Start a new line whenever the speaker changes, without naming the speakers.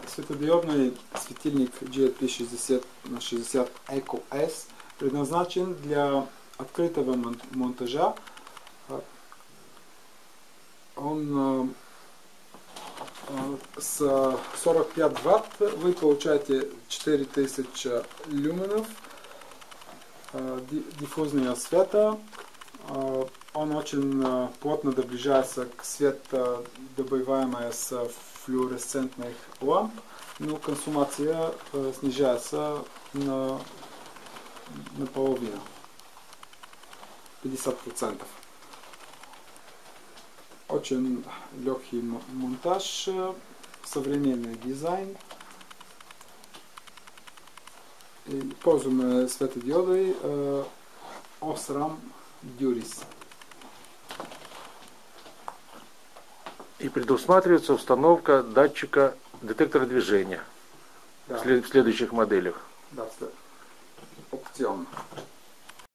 светодиодный светильник GLP60 на 60 Eco S, предназначен для открытого монтажа. Он с 45 Вт вы получаете 4000 люменов диффузного света. Он очень плотно доближается к свету, добываемой с флуоресцентных ламп, но консумация снижается наполовину, 50%. Очень легкий монтаж, современный дизайн. И пользуемые светодиоды Osram Duris.
И предусматривается установка датчика детектора движения, да, в следующих моделях.
Да, опцион.